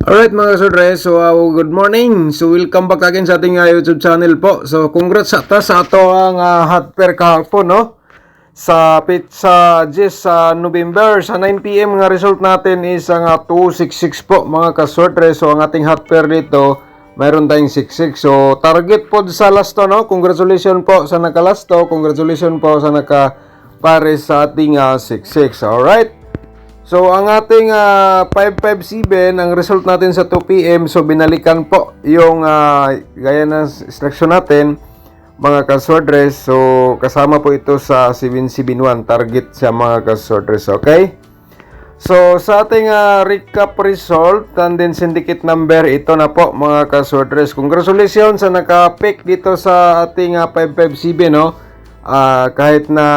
Alright mga kasudres, so good morning. So welcome back again sa ating YouTube channel po. So congrats sa ato ang hot pair kahapon, no? Sa pizza 10 sa November sa 9 PM nga result natin is ang 266 po mga kasudres. So ang ating hot pair dito mayroon tayong 66. So target po sa last to, no? Congratulations po sa naka-last to. Congratulations po sa naka-pares sa ating 66. Alright. So, ang ating 557, ang result natin sa 2 PM, so binalikan po yung gaya ng instruction natin, mga kaswordres. So, kasama po ito sa 771, target sa mga kaswordres, okay? So, sa ating recap result, and then syndicate number, ito na po, mga kaswordres. Congratulations sa naka-pick dito sa ating 557, no? Kahit na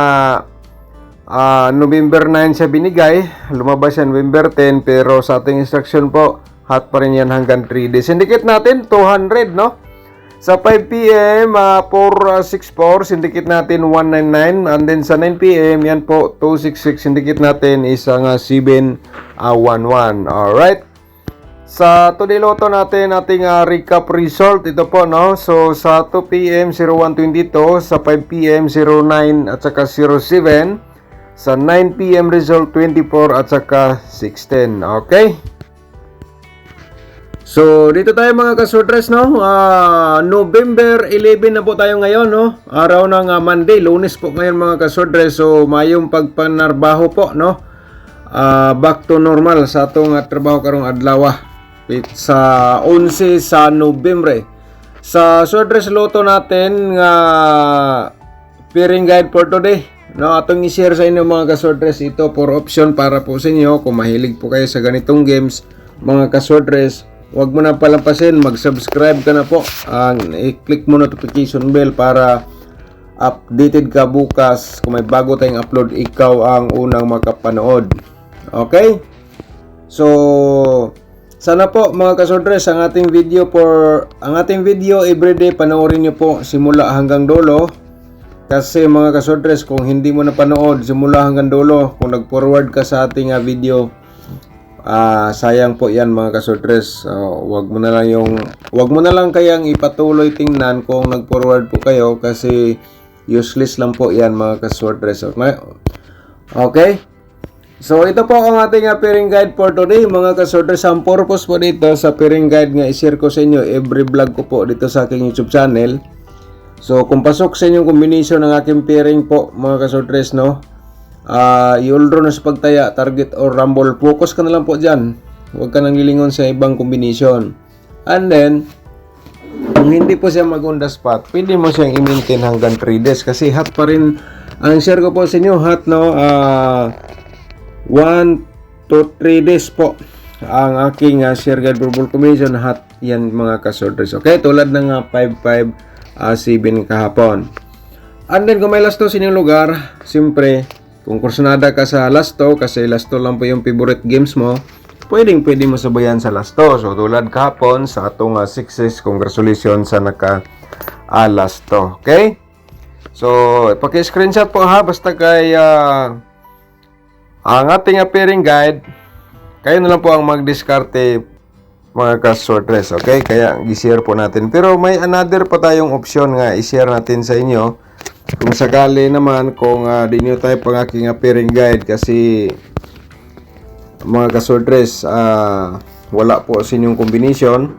November 9 siya binigay, lumabas siya November 10, pero sa ating instruction po, hot pa rin yan hanggang 3 days. Syndicate natin, 200, no? Sa 5 PM, 464, syndicate natin 199, and then sa 9 PM, yan po, 266, syndicate natin isang 711. Alright? Sa today loto natin, ating recap result, ito po, no? So, sa 2 PM, 0122, sa 5 PM, 09, at saka 07, sa 9 PM result 24 at saka 16. Okay? So, dito tayo mga kasudres, no? November 11 na po tayo ngayon, no? Araw ng Monday, Lunes po ngayon mga kasudres. So, mayong pagpanarbaho po, no? Back to normal sa atong trabaho karong adlaw. Sa 11 sa November. Sa sudres loto natin pairing guide for today. No, atong i-share sa inyo mga kasordres, ito for option para po sa inyo kung mahilig po kayo sa ganitong games mga kasordres. Huwag mo na palampasin, mag-subscribe ka na po, i-click mo notification bell para updated ka bukas kung may bago tayong upload, ikaw ang unang makapanood. Okay? So sana po mga kasordres, ang ating video everyday panoorin nyo po simula hanggang dulo. Kasi mga kasordres, kung hindi mo napanood simula hanggang dulo, kung nag-forward ka sa ating video, sayang po yan mga kasordres. Wag mo na lang kayang ipatuloy tingnan kung nag-forward po kayo, kasi useless lang po yan mga kasordres. Okay? So ito po ang ating pairing guide for today mga kasordres. Ang purpose po dito sa pairing guide nga i-share ko sa inyo every vlog ko po dito sa aking YouTube channel. So, kung pasok sa inyong combination ng aking pairing po, mga kasordres, no? I-all-draw na sa pagtaya, target or rumble. Focus ka na lang po dyan. Huwag ka nang lilingon sa ibang combination. And then, kung hindi po siya mag-on the spot, pwede mo siyang i-maintain hanggang 3 days. Kasi hot pa rin. Ang share ko po sa inyo, hot, no? 1 to 3 days po. Ang aking share guide for ball combination, hot yan mga kasordres. Okay? Tulad ng 5-5, 7 kahapon. And then kung may lasto sa inyong lugar, siyempre kung kursunada ka sa lasto, kasi lasto lang po yung favorite games mo, pwede mo sabayan sa lasto. So tulad kahapon sa atong 6-6, congratulations sa naka lasto. Okay? So paki-screenshot po ha, basta kay ang ating pairing guide, kayo na lang po ang mag-discarte mga kasordres, okay? Kaya i-share po natin. Pero may another pa tayong option nga i-share natin sa inyo. Kung sakali naman, kung di nyo tayo pang aking pairing guide, kasi mga kasordres, wala po sa inyong combination.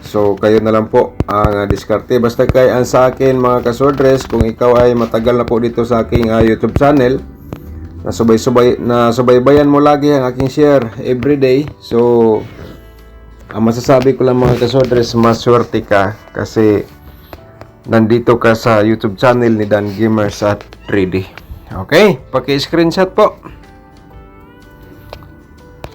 So, kayo na lang po ang diskarte. Basta kay ang sa akin mga kasordres, kung ikaw ay matagal na po dito sa aking YouTube channel, nasubaybayan mo lagi ang aking share everyday. So, ang masasabi ko lang mga kasordres, maswerte ka kasi nandito ka sa YouTube channel ni Dan Gamers at 3D. Okay, paki-screenshot po.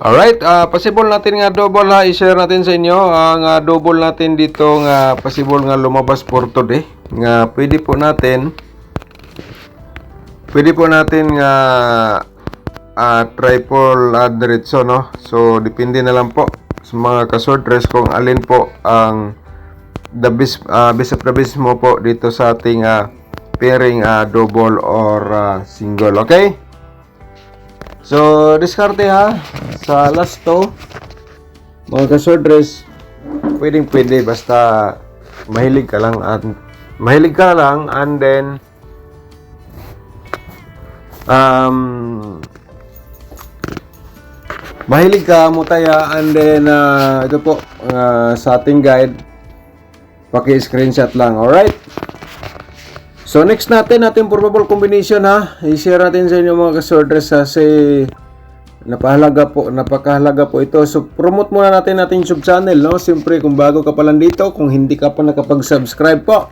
Alright, possible natin nga double ha, i-share natin sa inyo. Ang double natin dito nga possible nga lumabas for today. Nga pwede po natin nga triple diretso, no? So, depende na lang po sa mga kasordres kung alin po ang the best of the best mo po dito sa ating pairing double or single. Okay? So, diskarte ha sa last to. mga kaswordres, pwede basta mahilig ka lang and then mahilig ka mutaya and then ito po sa ating guide paki-screenshot lang. Alright, so next natin probable combination ha, i-share natin sa inyo mga kaswordres kasi napakahalaga po ito. So promote muna natin ating YouTube channel, no? Siyempre kung bago ka pa lang dito, kung hindi ka pa nakapag-subscribe po,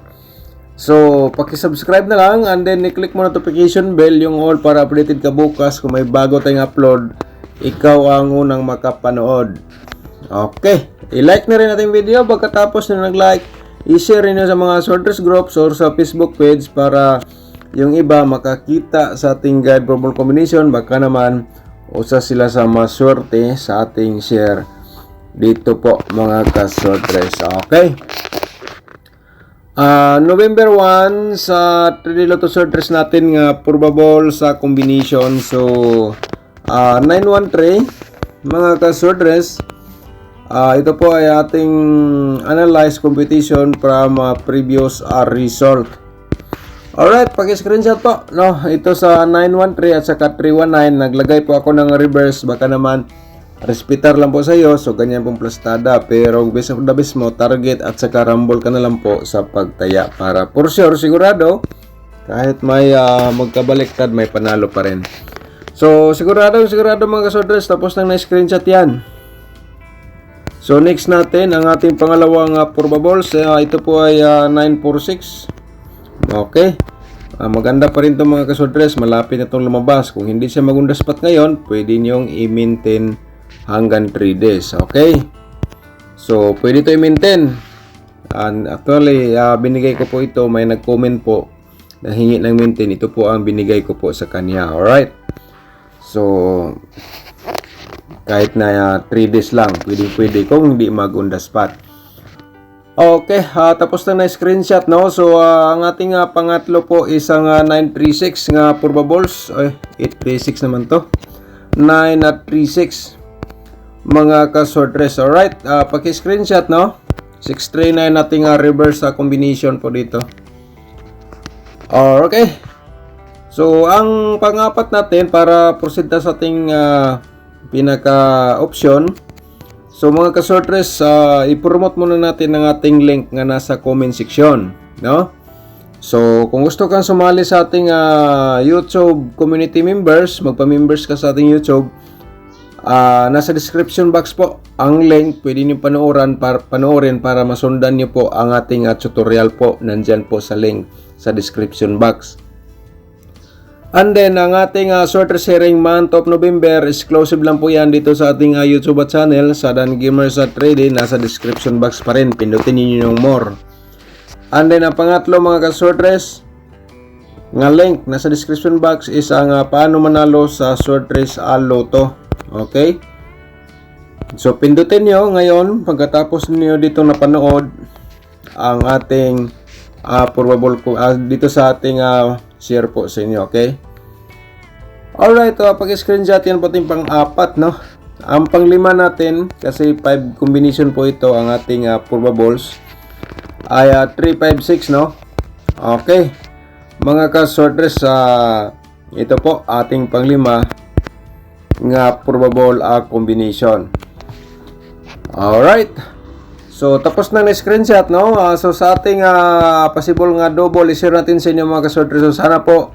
so paki-subscribe na lang and then i-click mo notification bell yung all para updated ka bukas kung may bago tayong upload, ikaw ang unang makapanood. Okay, i-like na rin natin video pagkatapos na nag-like, i-share rin sa mga swordress groups or sa Facebook page para yung iba makakita sa ating guide probable combination, baka naman usa sila sa maswerte sa ating share dito po mga kaswordress. Okay, November 1 sa 3D Lotto swordress natin nga probable sa combination. So 913 mga kaswordress, ito po ay ating analyze competition from previous result. Alright, paki-screenshot po, no? Ito sa 913 at saka 319, naglagay po ako ng reverse, baka naman respetar lang po sa iyo, so ganyan pong plastada, pero best of the best mo, target at saka rumble ka na lang po sa pagtaya para for sure, sigurado, kahit may magkabaliktad, may panalo pa rin. So sigurado mga kaswordress, tapos nang na-screenshot yan. So next natin, ang ating pangalawang probables, ito po ay 946. Okay, maganda pa rin itong mga kaswordress, malapit na itong lumabas. Kung hindi siya magunda spot ngayon, pwede nyong i-maintain hanggang 3 days. Okay, so pwede ito i-maintain. And actually, binigay ko po ito, may nag-comment po na hingi ng maintain, ito po ang binigay ko po sa kanya. Alright, so kahit na 3 days lang, pwede kung hindi mag-on the spot. Okay, tapos na screenshot, no? So ang ating pangatlo po isang 936 nga probables. 836 naman to. 936 mga kaswordress. Alright, paki-screenshot, no? 639 nating reverse combination po dito. Okay, so ang pang-apat natin para proceed na sa ating pinaka-option. So mga kaswordress, i-promote muna natin ang ating link nga nasa comment section, no? So kung gusto kang sumali sa ating YouTube community members, magpa-members ka sa ating YouTube, nasa description box po ang link, pwede niyo panoorin para masundan niyo po ang ating tutorial po, nandyan po sa link sa description box. And then, ang ating swordress sharing month of November, exclusive lang po yan dito sa ating YouTube channel, sa Dan Gamers at Trading, nasa description box pa rin, pindutin niyo yung more. And then, ang pangatlo mga ka-swordress, nga link, nasa description box is ang paano manalo sa swordress Lotto. Okay? So, pindutin nyo ngayon, pagkatapos niyo dito napanood, ang ating probable dito sa ating share po sa inyo, okay? Alright, pag-screenshot yan po ating pang-apat, no? Ang pang-lima natin, kasi 5 combination po ito, ang ating probables, ay 356, no? Okay. Mga ka-swordress, ito po, ating pang-lima nga probable combination. Alright. So, tapos na screenshot, no? So, sa ating possible nga double, i-share natin sa inyo mga kaswordress. So, sana po,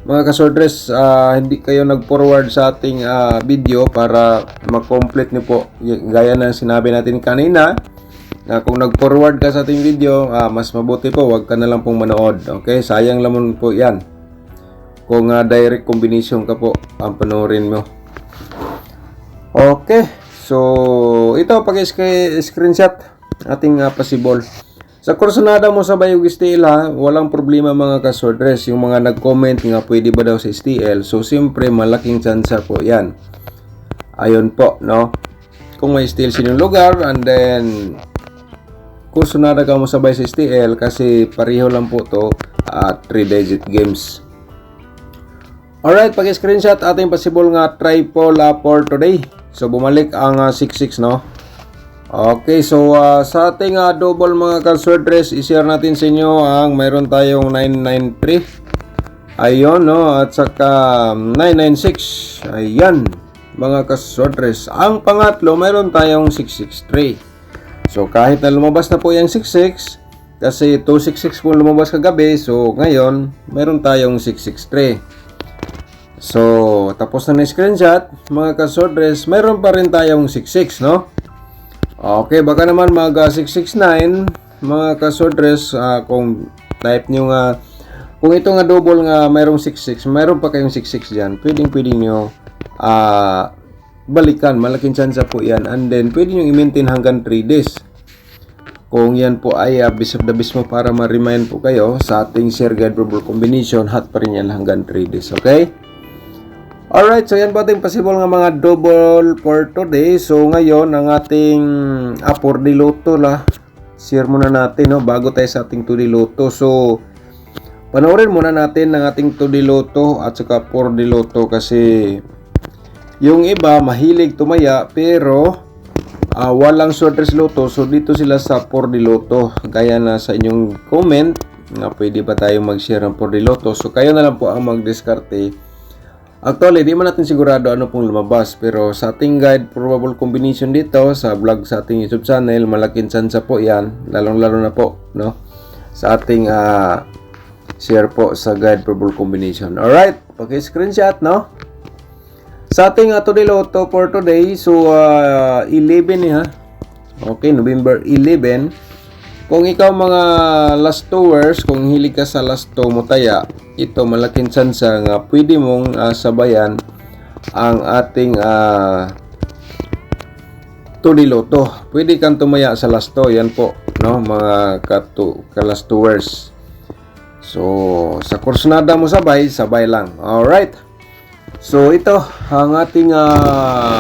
mga kaswordress, hindi kayo nag-forward sa ating video para mag-complete niyo po. Gaya ng sinabi natin kanina, na kung nag-forward ka sa ating video, mas mabuti po, wag ka na lang pong manood. Okay? Sayang lamang po yan. Kung direct combination ka po, ang panoorin mo. Okay. So, ito pag-screenshot ating possible. Sa kursunada mo sa Bayog STL, walang problema mga kaswordress. Yung mga nag-comment nga pwede ba daw sa STL. So, siyempre malaking chance po yan. Ayun po, no? Kung may STL sa inyong lugar, and then kursunada ka mo sabay sa STL kasi pareho lang po to 3-digit games. Alright, pag-screenshot ating possible nga triple for today. So, bumalik ang 66, no? Okay, so sa ating double mga ka-swordress, i-share natin sa inyo ang mayroon tayong 993. Ayun, no? At saka 996. Ayan, mga ka-swordress. Ang pangatlo, mayroon tayong 663. So, kahit na lumabas na po yung 66, kasi 266 po lumabas kagabi, so ngayon, mayroon tayong 663. So, tapos na screenshot, mga ka-swordress, mayroon pa rin tayong 66, no? Okay, baka naman mag 669 mga ka-swordress, kung type nyo nga, kung ito nga double nga mayroong 66, mayroon pa kayong 66 dyan, pwedeng nyo balikan, malaking chance po yan, and then pwede nyo i-maintain hanggang 3 days. Kung yan po ay best of the best mo para ma-remind po kayo sa ating share guide double combination, hot pa rin yan hanggang 3 days, okay? Alright, so yan po ating possible nga mga double for today. So ngayon, ang ating 4D Lotto share muna natin, no, bago tayo sa ating 2D Lotto. So, panoorin muna natin ang ating 2D Lotto at saka 4D Lotto kasi yung iba mahilig tumaya pero walang sortress Lotto. So dito sila sa 4D Lotto. Gaya na sa inyong comment na pwede ba tayo mag-share ng 4D Lotto. So kayo na lang po ang mag-diskarte. Actually, di man natin sigurado ano pong lumabas, pero sa ating guide probable combination dito sa vlog sa ating YouTube channel, malaking chance po yan, lalong-lalo na po, no? Sa ating share po sa guide probable combination. Alright, paki-screenshot, no? Sa ating today Lotto for today, so 11 ha. Okay, November 11. Kung ikaw mga last 2 hours, kung hilig ka sa last 2 mo taya, ito malaking chance nga pwede mong sabayan ang ating 2D Lotto. Pwede kang tumaya sa last 2, yan po, no, mga ka last 2 hours. So, sa kursunada mo sabay lang. Alright. So, ito ang ating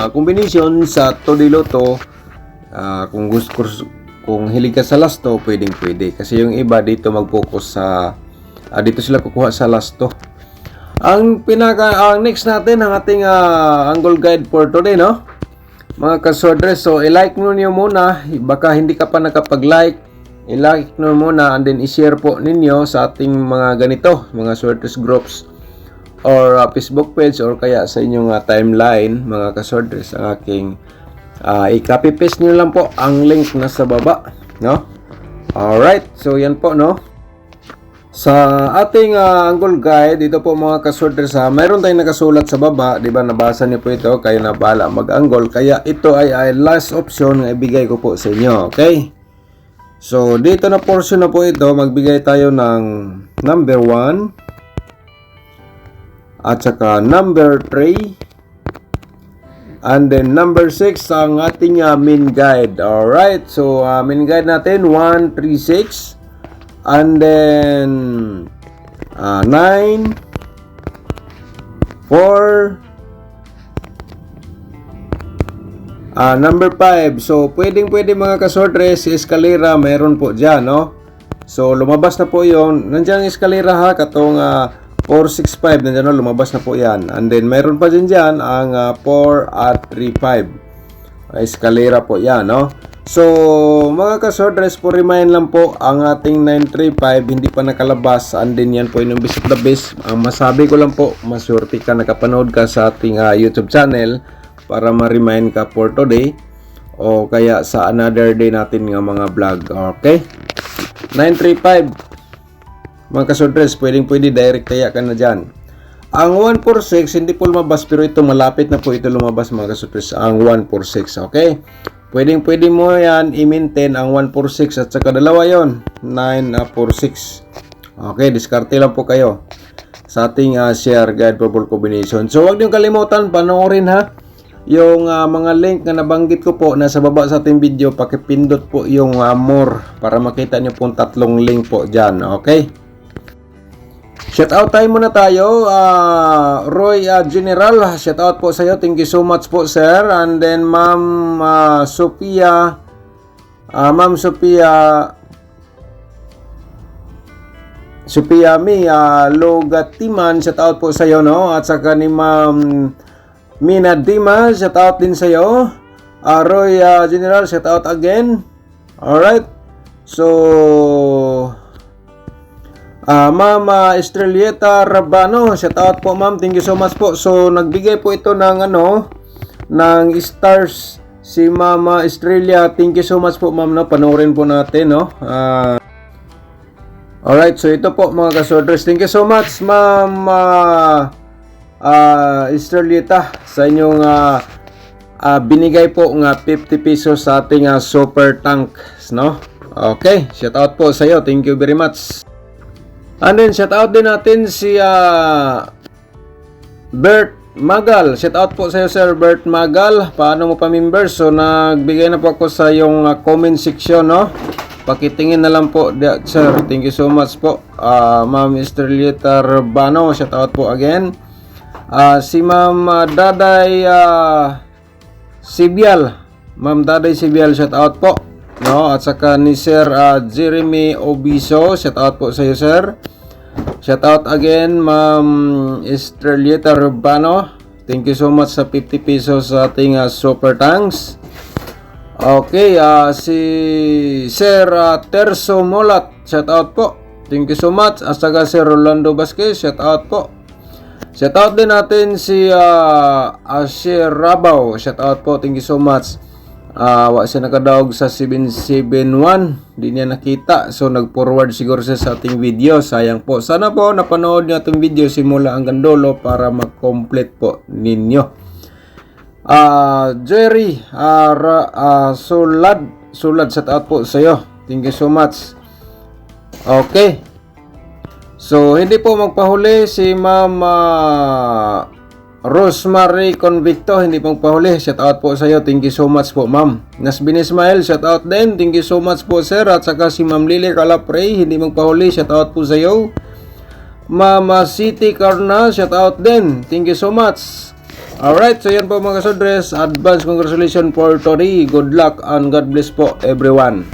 combination sa 2D Lotto. Kung hilig ka sa last 2, pwede. Kasi yung iba dito mag-focus sa dito sila kukuha sa last 2. Ang next natin ang ating angle guide for today, no? Mga ka-swordress, so i-like nyo muna, baka hindi ka pa nakapag-like. I-like nyo muna and then i-share po ninyo sa ating mga ganito, mga swordress groups or Facebook page or kaya sa inyong timeline, mga ka-swordress, ang aking i-copy paste nyo lang po ang link na sa baba, no? Alright, so yan po, no? Sa ating angle guide, dito po mga ka-swordress, mayroon tayong nakasulat sa baba, di ba? Nabasa niyo po ito, kayo na bahala mag-angle, kaya ito ay last option na ibigay ko po sa inyo, okay? So dito na portion na po ito, magbigay tayo ng number 1 at saka number 3 and then number 6 ang ating main guide. Alright, so main guide natin 1, 3, 6 and then 9, 4, number 5. So pwede mga ka-swordress, eskalera meron po dyan, no? So lumabas na po yon, nandiyan ang eskalera ha, katong 465, nandiyan na, lumabas na po yan. And then, mayroon pa dyan ang 4 at 35. Eskalera po yan, no? So, mga ka-swordress, po remind lang po, ang ating 935 hindi pa nakalabas. And then, yan po yung best of the best. Ang masabi ko lang po, maswerte ka, nakapanood ka sa ating YouTube channel para ma-remind ka for today o kaya sa another day natin ng mga vlog. Okay? 935. Mga ka-swordress, pwede direct kaya ka na dyan. Ang 146, hindi po lumabas, pero ito malapit na po ito lumabas mga ka-swordress, ang 146, okay? Pwede mo yan i-maintain ang 146 at saka dalawa yon 946. Okay, diskarte lang po kayo sa ating share guide double combination. So, huwag niyong kalimutan, panoorin ha, yung mga link na nabanggit ko po nasa baba sa ating video, pakipindot po yung more para makita niyo po 3 link po dyan, okay? Shout out time muna tayo, Roy General, shout out po sa iyo, thank you so much po sir. And then Ma'am Sophia Mi Logatiman, shout out po sa iyo, no? At saka ni Ma'am Mina Dima, shout out din sa iyo. Roy General, shout out again. Alright. So, Ma'am Estrelieta Rabano, shout out po ma'am. Thank you so much po. So, nagbigay po ito ng ng stars si Ma'am Estrella. Thank you so much po ma'am, no. Panoorin po natin, no. Alright, so ito po mga kasworders. Thank you so much Ma'am Estrelieta sa inyong binigay po nga 50 pesos sa ating super tanks, no. Okay, shout out po sa iyo. Thank you very much. And then, shout out din natin si Bert Magal. Shout out po sa iyo, Sir Bert Magal. Paano mo pa-member? So, nagbigay na po ako sa yung comment section, no? Pakitingin na lang po, sir. Thank you so much po. Ma'am Estrelieta Rabano, shout out po again. Si Ma'am Daday Sibial. Ma'am Daday Sibial, shout out po. No, at saka ni Sir Jeremy Obiso, shout out po sa iyo, sir. Shout out again Ma'am Estrelieta Rabano. Thank you so much sa 50 pesos sa ating super tanks. Okay, si Sir Terso Molat, shout out po. Thank you so much. At saka Sir Rolando Vasquez, shout out po. Shout out din natin si Asher Rabaw, shout out po. Thank you so much. Wa siya nakadaog sa 771, di niya nakita, so nag-forward siguro siya sa ating video. Sayang po, sana po napanood niyo itong video simula hanggang dulo para mag-complete po ninyo. Jerry Sulad, shout out po sa iyo. Thank you so much. Okay, so hindi po magpahuli si Ma'am Rosemary Convicto, hindi pong pahuli. Shout out po sa iyo. Thank you so much po, ma'am. Nasbin Ismail, shout out din. Thank you so much po, sir. At saka si Ma'am Lily Calapre, hindi pong pahuli. Shout out po sa iyo. Mama City Carna, shout out din. Thank you so much. Alright, so yan po mga kasodres. Advance congratulations for Tori. Good luck and God bless po everyone.